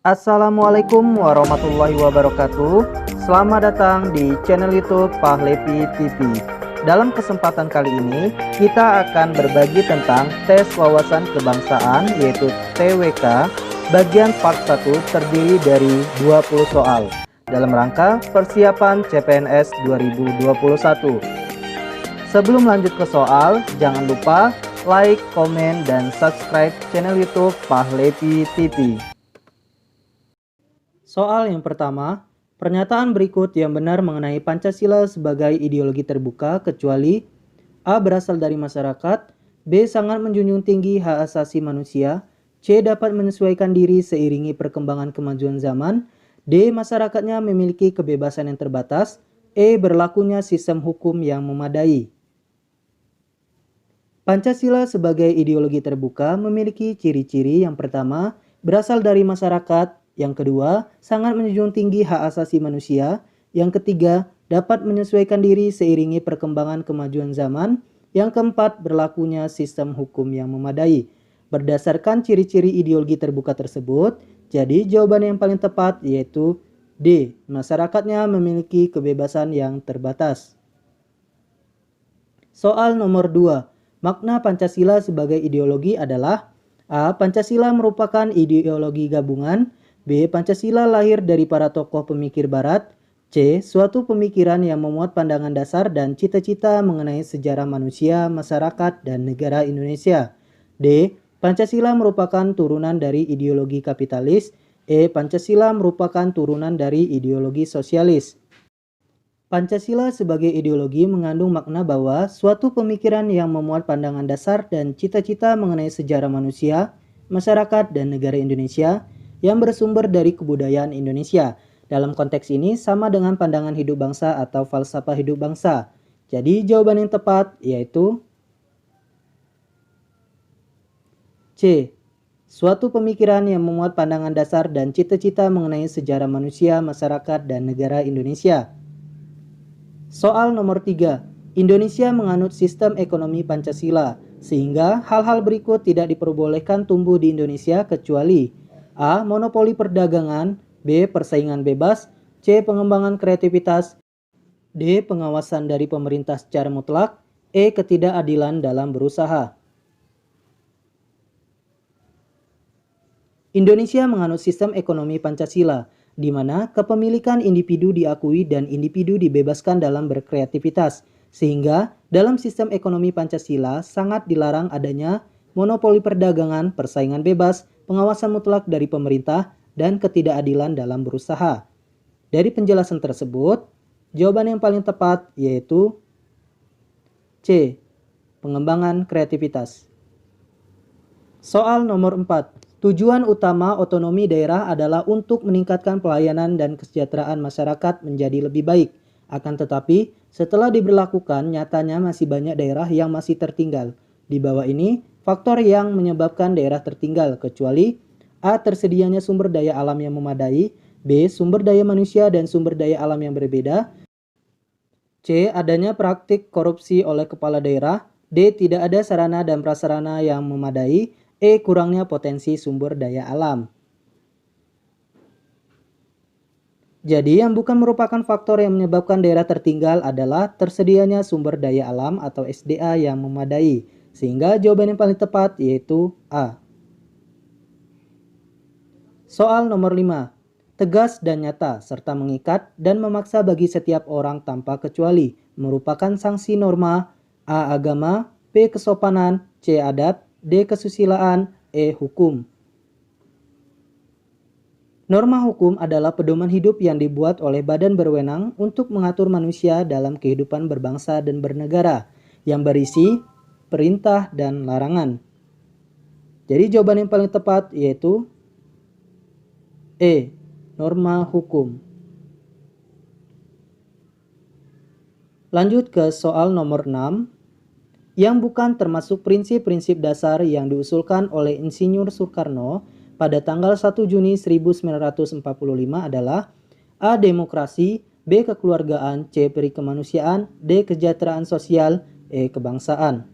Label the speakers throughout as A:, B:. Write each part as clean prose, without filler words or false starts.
A: Assalamualaikum warahmatullahi wabarakatuh. Selamat datang di channel YouTube Pahlepi TV. Dalam kesempatan kali ini, kita akan berbagi tentang tes wawasan kebangsaan yaitu TWK. Bagian part 1 terdiri dari 20 soal dalam rangka persiapan CPNS 2021. Sebelum lanjut ke soal, jangan lupa like, komen, dan subscribe channel YouTube Pahlepi TV. Soal yang pertama, pernyataan berikut yang benar mengenai Pancasila sebagai ideologi terbuka kecuali A. Berasal dari masyarakat, B. Sangat menjunjung tinggi hak asasi manusia, C. Dapat menyesuaikan diri seiringi perkembangan kemajuan zaman, D. Masyarakatnya memiliki kebebasan yang terbatas, E. Berlakunya sistem hukum yang memadai. Pancasila sebagai ideologi terbuka memiliki ciri-ciri yang pertama, berasal dari masyarakat, yang kedua, sangat menjunjung tinggi hak asasi manusia, yang ketiga, dapat menyesuaikan diri seiringi perkembangan kemajuan zaman, yang keempat, berlakunya sistem hukum yang memadai. Berdasarkan ciri-ciri ideologi terbuka tersebut, jadi jawaban yang paling tepat yaitu D. Masyarakatnya memiliki kebebasan yang terbatas. Soal nomor 2. Makna Pancasila sebagai ideologi adalah A. Pancasila merupakan ideologi gabungan, B. Pancasila lahir dari para tokoh pemikir barat, C. Suatu pemikiran yang memuat pandangan dasar dan cita-cita mengenai sejarah manusia, masyarakat, dan negara Indonesia, D. Pancasila merupakan turunan dari ideologi kapitalis, E. Pancasila merupakan turunan dari ideologi sosialis. Pancasila sebagai ideologi mengandung makna bahwa suatu pemikiran yang memuat pandangan dasar dan cita-cita mengenai sejarah manusia, masyarakat, dan negara Indonesia yang bersumber dari kebudayaan Indonesia. Dalam konteks ini sama dengan pandangan hidup bangsa atau falsafah hidup bangsa. Jadi jawaban yang tepat yaitu C. Suatu pemikiran yang memuat pandangan dasar dan cita-cita mengenai sejarah manusia, masyarakat, dan negara Indonesia. Soal nomor 3. Indonesia menganut sistem ekonomi Pancasila, sehingga hal-hal berikut tidak diperbolehkan tumbuh di Indonesia kecuali A. Monopoli perdagangan, B. Persaingan bebas, C. Pengembangan kreativitas, D. Pengawasan dari pemerintah secara mutlak, E. Ketidakadilan dalam berusaha. Indonesia menganut sistem ekonomi Pancasila, di mana kepemilikan individu diakui dan individu dibebaskan dalam berkreativitas, sehingga dalam sistem ekonomi Pancasila sangat dilarang adanya monopoli perdagangan, persaingan bebas, pengawasan mutlak dari pemerintah, dan ketidakadilan dalam berusaha. Dari penjelasan tersebut, jawaban yang paling tepat yaitu C. Pengembangan kreativitas. Soal nomor 4. Tujuan utama otonomi daerah adalah untuk meningkatkan pelayanan dan kesejahteraan masyarakat menjadi lebih baik. Akan tetapi, setelah diberlakukan, nyatanya masih banyak daerah yang masih tertinggal. Di bawah ini, faktor yang menyebabkan daerah tertinggal kecuali A. Tersedianya sumber daya alam yang memadai, B. Sumber daya manusia dan sumber daya alam yang berbeda, C. Adanya praktik korupsi oleh kepala daerah, D. Tidak ada sarana dan prasarana yang memadai, E. Kurangnya potensi sumber daya alam. Jadi yang bukan merupakan faktor yang menyebabkan daerah tertinggal adalah tersedianya sumber daya alam atau SDA yang memadai. Sehingga jawaban yang paling tepat yaitu A. Soal nomor 5. Tegas dan nyata serta mengikat dan memaksa bagi setiap orang tanpa kecuali merupakan sanksi norma A. Agama, B. Kesopanan, C. Adat, D. Kesusilaan, E. Hukum. Norma hukum adalah pedoman hidup yang dibuat oleh badan berwenang untuk mengatur manusia dalam kehidupan berbangsa dan bernegara, yang berisi perintah dan larangan. Jadi jawaban yang paling tepat yaitu E. Norma hukum. Lanjut ke soal nomor 6. Yang bukan termasuk prinsip-prinsip dasar yang diusulkan oleh Insinyur Soekarno pada tanggal 1 Juni 1945 adalah A. Demokrasi, B. Kekeluargaan, C. Perikemanusiaan, D. Kesejahteraan sosial, E. Kebangsaan.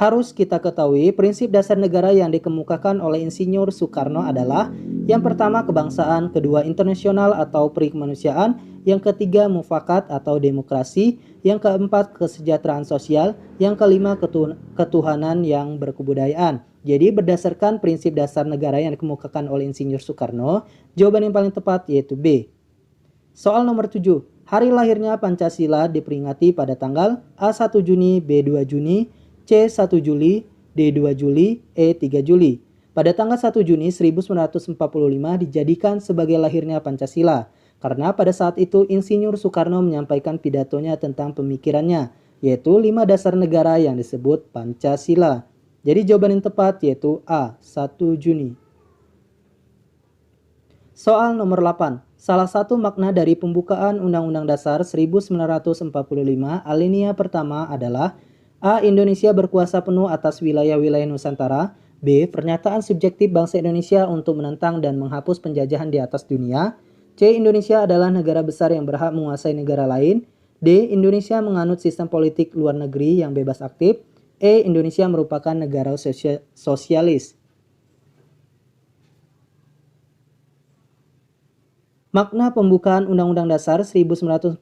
A: Harus kita ketahui prinsip dasar negara yang dikemukakan oleh Insinyur Soekarno adalah yang pertama kebangsaan, kedua internasional atau perikemanusiaan, yang ketiga mufakat atau demokrasi, yang keempat kesejahteraan sosial, yang kelima ketuhanan yang berkebudayaan. Jadi berdasarkan prinsip dasar negara yang dikemukakan oleh Insinyur Soekarno, jawaban yang paling tepat yaitu B. Soal nomor 7. Hari lahirnya Pancasila diperingati pada tanggal A1 Juni, B2 Juni, C1 Juli, D2 Juli, E3 Juli. Pada tanggal 1 Juni 1945 dijadikan sebagai lahirnya Pancasila, karena pada saat itu Insinyur Soekarno menyampaikan pidatonya tentang pemikirannya, yaitu 5 dasar negara yang disebut Pancasila. Jadi jawaban yang tepat yaitu A, 1 Juni. Soal nomor 8. Salah satu makna dari pembukaan Undang-Undang Dasar 1945 alinea pertama adalah A. Indonesia berkuasa penuh atas wilayah-wilayah Nusantara. B. Pernyataan subjektif bangsa Indonesia untuk menentang dan menghapus penjajahan di atas dunia. C. Indonesia adalah negara besar yang berhak menguasai negara lain. D. Indonesia menganut sistem politik luar negeri yang bebas aktif. E. Indonesia merupakan negara sosialis. Makna pembukaan Undang-Undang Dasar 1945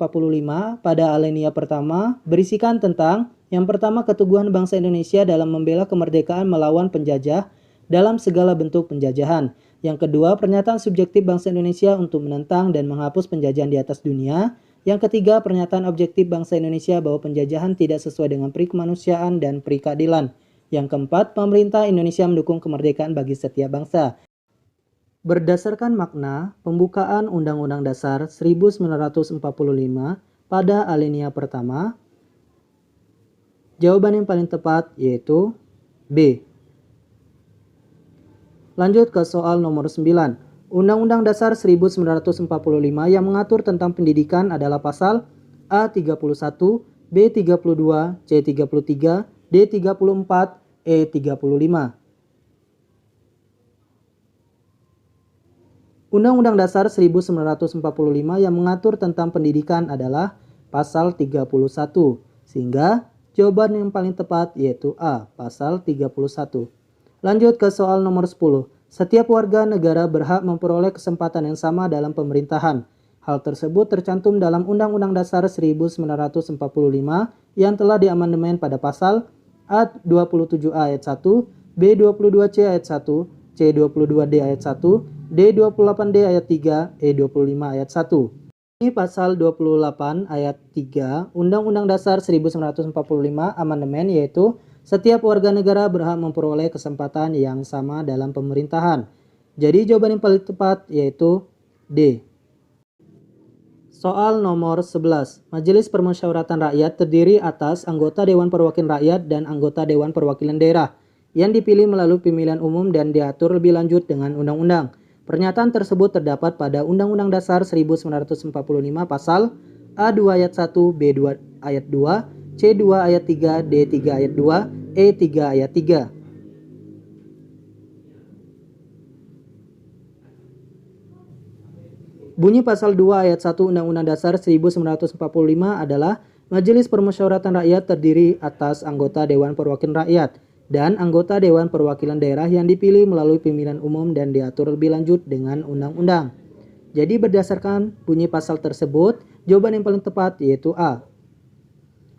A: pada alinea pertama berisikan tentang yang pertama keteguhan bangsa Indonesia dalam membela kemerdekaan melawan penjajah dalam segala bentuk penjajahan. Yang kedua, pernyataan subjektif bangsa Indonesia untuk menentang dan menghapus penjajahan di atas dunia. Yang ketiga, pernyataan objektif bangsa Indonesia bahwa penjajahan tidak sesuai dengan peri kemanusiaan dan peri keadilan. Yang keempat, pemerintah Indonesia mendukung kemerdekaan bagi setiap bangsa. Berdasarkan makna pembukaan Undang-Undang Dasar 1945 pada alinea pertama, jawaban yang paling tepat yaitu B. Lanjut ke soal nomor 9. Undang-Undang Dasar 1945 yang mengatur tentang pendidikan adalah pasal A31, B32, C33, D34, E35. Undang-Undang Dasar 1945 yang mengatur tentang pendidikan adalah pasal 31, sehingga jawaban yang paling tepat yaitu A, pasal 31. Lanjut ke soal nomor 10. Setiap warga negara berhak memperoleh kesempatan yang sama dalam pemerintahan. Hal tersebut tercantum dalam Undang-Undang Dasar 1945 yang telah diamandemen pada pasal A27A ayat 1, B22C ayat 1, C22D ayat 1, D28D ayat 3, E25 ayat 1. Ini pasal 28 ayat 3 Undang-Undang Dasar 1945 amandemen yaitu setiap warga negara berhak memperoleh kesempatan yang sama dalam pemerintahan. Jadi jawaban yang paling tepat yaitu D. Soal nomor 11. Majelis Permusyawaratan Rakyat terdiri atas anggota Dewan Perwakilan Rakyat dan anggota Dewan Perwakilan Daerah yang dipilih melalui pemilihan umum dan diatur lebih lanjut dengan undang-undang. Pernyataan tersebut terdapat pada Undang-Undang Dasar 1945 pasal A2 ayat 1, B2 ayat 2, C2 ayat 3, D3 ayat 2, E3 ayat 3. Bunyi pasal 2 ayat 1 Undang-Undang Dasar 1945 adalah Majelis Permusyawaratan Rakyat terdiri atas anggota Dewan Perwakilan Rakyat dan anggota Dewan Perwakilan Daerah yang dipilih melalui pemilihan umum dan diatur lebih lanjut dengan undang-undang. Jadi berdasarkan bunyi pasal tersebut, jawaban yang paling tepat yaitu A.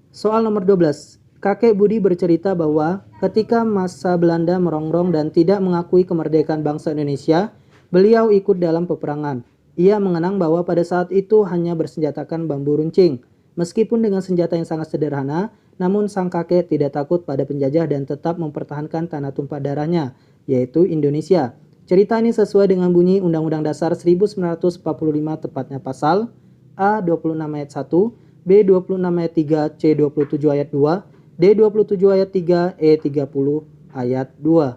A: Soal nomor 12. Kakek Budi bercerita bahwa ketika masa Belanda merongrong dan tidak mengakui kemerdekaan bangsa Indonesia, beliau ikut dalam peperangan. Ia mengenang bahwa pada saat itu hanya bersenjatakan bambu runcing. Meskipun dengan senjata yang sangat sederhana, namun sang kakek tidak takut pada penjajah dan tetap mempertahankan tanah tumpah darahnya, yaitu Indonesia. Cerita ini sesuai dengan bunyi Undang-Undang Dasar 1945 tepatnya pasal A26 ayat 1, B26 ayat 3, C27 ayat 2, D27 ayat 3, E30 ayat 2.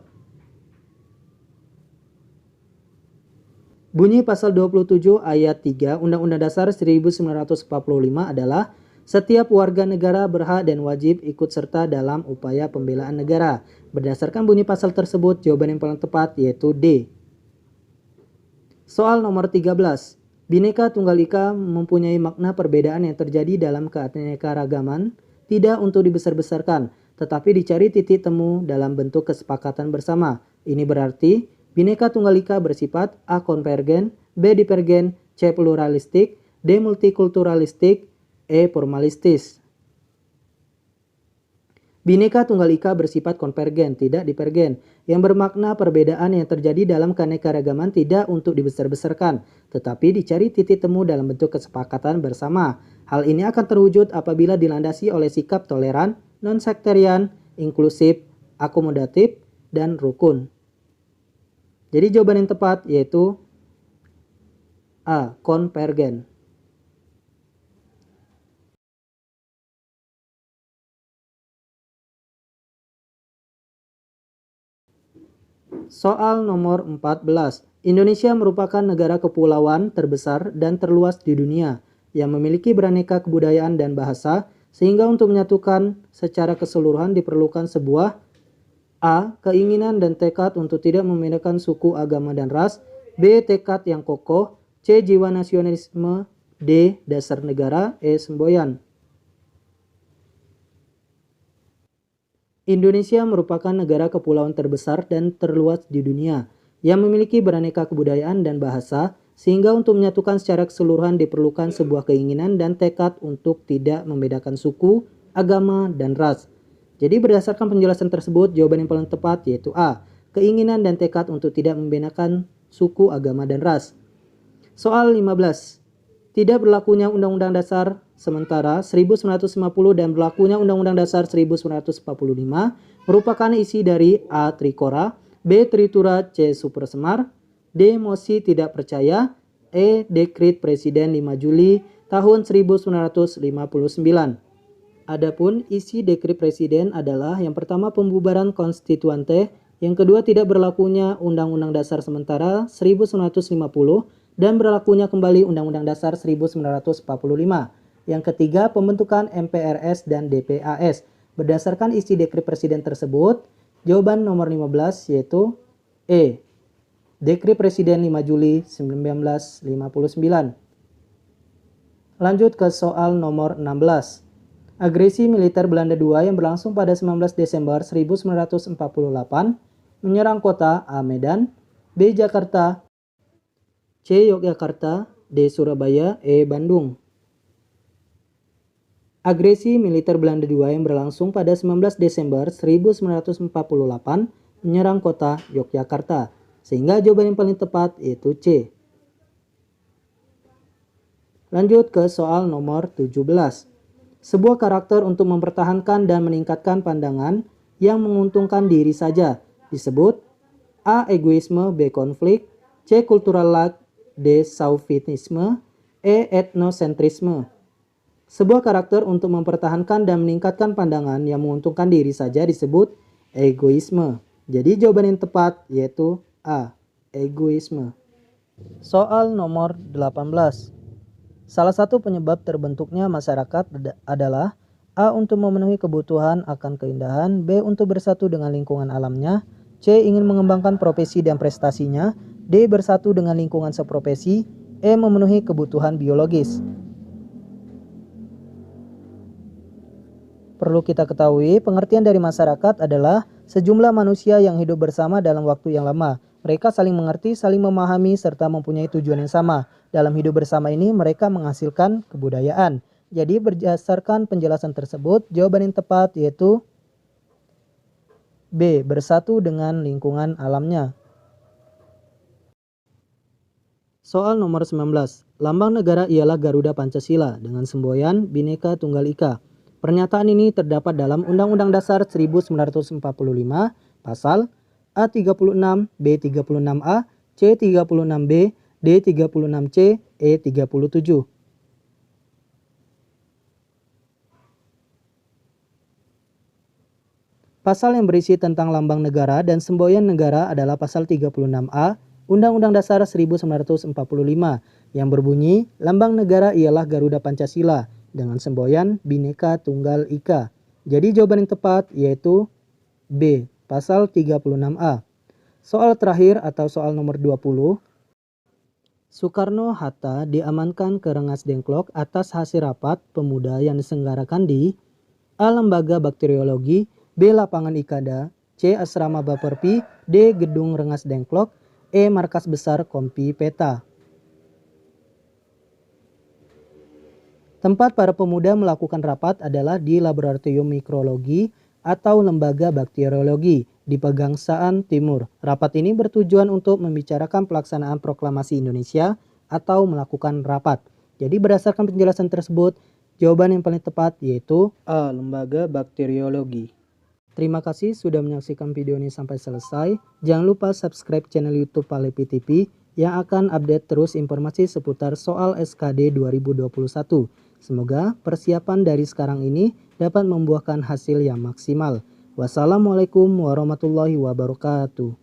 A: Bunyi pasal 27 ayat 3 Undang-Undang Dasar 1945 adalah setiap warga negara berhak dan wajib ikut serta dalam upaya pembelaan negara. Berdasarkan bunyi pasal tersebut, jawaban yang paling tepat yaitu D. Soal nomor 13. Bhinneka Tunggal Ika mempunyai makna perbedaan yang terjadi dalam keanekaragaman, tidak untuk dibesar-besarkan. tetapi dicari titik temu dalam bentuk kesepakatan bersama. Ini berarti Bhinneka Tunggal Ika bersifat A. konvergen, B. divergen, C. pluralistik, D. multikulturalistik, E. formalistis. Bhinneka Tunggal Ika bersifat konvergen, tidak divergen, yang bermakna perbedaan yang terjadi dalam keanekaragaman tidak untuk dibesar-besarkan, tetapi dicari titik temu dalam bentuk kesepakatan bersama. Hal ini akan terwujud apabila dilandasi oleh sikap toleran, non-sektarian, inklusif, akomodatif, dan rukun. Jadi jawaban yang tepat yaitu A. konvergen. Soal nomor 14. Indonesia merupakan negara kepulauan terbesar dan terluas di dunia yang memiliki beraneka kebudayaan dan bahasa, sehingga untuk menyatukan secara keseluruhan diperlukan sebuah A. keinginan dan tekad untuk tidak membedakan suku, agama, dan ras, B. tekad yang kokoh, C. jiwa nasionalisme, D. dasar negara, E. semboyan. Indonesia merupakan negara kepulauan terbesar dan terluas di dunia yang memiliki beraneka kebudayaan dan bahasa, sehingga untuk menyatukan secara keseluruhan diperlukan sebuah keinginan dan tekad untuk tidak membedakan suku, agama, dan ras. Jadi berdasarkan penjelasan tersebut, jawaban yang paling tepat yaitu A. keinginan dan tekad untuk tidak membedakan suku, agama, dan ras. Soal 15. Tidak berlakunya Undang-Undang Dasar sementara 1950 dan berlakunya Undang-Undang Dasar 1945 merupakan isi dari A. Trikora, B. Tritura, C. Supersemar, D. Mosi tidak percaya, E. Dekrit Presiden 5 Juli tahun 1959. Adapun isi dekrit Presiden adalah yang pertama pembubaran konstituante, yang kedua tidak berlakunya Undang-Undang Dasar sementara 1950 dan berlakunya kembali Undang-Undang Dasar 1945. Yang ketiga, pembentukan MPRS dan DPAS. Berdasarkan isi dekrit Presiden tersebut, jawaban nomor 15 yaitu E. Dekrit Presiden 5 Juli 1959. Lanjut ke soal nomor 16. Agresi militer Belanda II yang berlangsung pada 19 Desember 1948 menyerang kota A. Medan, B. Jakarta, C. Yogyakarta, D. Surabaya, E. Bandung. Agresi militer Belanda II yang berlangsung pada 19 Desember 1948 menyerang kota Yogyakarta, sehingga jawaban yang paling tepat yaitu C. Lanjut ke soal nomor 17. Sebuah karakter untuk mempertahankan dan meningkatkan pandangan yang menguntungkan diri saja disebut A. egoisme, B. konflik, C. cultural lack, D. chauvinisme, E. etnosentrisme. Sebuah karakter untuk mempertahankan dan meningkatkan pandangan yang menguntungkan diri saja disebut egoisme. Jadi jawaban yang tepat yaitu A. egoisme. Soal nomor 18. Salah satu penyebab terbentuknya masyarakat adalah A. untuk memenuhi kebutuhan akan keindahan, B. untuk bersatu dengan lingkungan alamnya, C. ingin mengembangkan profesi dan prestasinya, D. bersatu dengan lingkungan seprofesi, E. memenuhi kebutuhan biologis. Perlu kita ketahui, pengertian dari masyarakat adalah sejumlah manusia yang hidup bersama dalam waktu yang lama. Mereka saling mengerti, saling memahami, serta mempunyai tujuan yang sama. Dalam hidup bersama ini, mereka menghasilkan kebudayaan. Jadi berdasarkan penjelasan tersebut, jawaban yang tepat yaitu B. bersatu dengan lingkungan alamnya. Soal nomor 19. Lambang negara ialah Garuda Pancasila dengan semboyan Bhinneka Tunggal Ika. Pernyataan ini terdapat dalam Undang-Undang Dasar 1945, pasal A36, B36A, C36B, D36C, E37. Pasal yang berisi tentang lambang negara dan semboyan negara adalah pasal 36A Undang-Undang Dasar 1945 yang berbunyi lambang negara ialah Garuda Pancasila dengan semboyan Bhinneka Tunggal Ika. Jadi jawaban yang tepat yaitu B. Pasal 36A. Soal terakhir atau soal nomor 20. Soekarno-Hatta diamankan ke Rengas Dengklok atas hasil rapat pemuda yang diselenggarakan di A. Lembaga Bakteriologi, B. Lapangan Ikada, C. Asrama Baperpi, D. Gedung Rengas Dengklok, E. Markas Besar Kompi Peta. Tempat para pemuda melakukan rapat adalah di Laboratorium Mikrologi atau Lembaga Bakteriologi di Pegangsaan Timur. Rapat ini bertujuan untuk membicarakan pelaksanaan Proklamasi Indonesia atau melakukan rapat. Jadi berdasarkan penjelasan tersebut, jawaban yang paling tepat yaitu A. Lembaga Bakteriologi. Terima kasih sudah menyaksikan video ini sampai selesai. Jangan lupa subscribe channel YouTube Palepi TV yang akan update terus informasi seputar soal SKD 2021. Semoga persiapan dari sekarang ini dapat membuahkan hasil yang maksimal. Wassalamualaikum warahmatullahi wabarakatuh.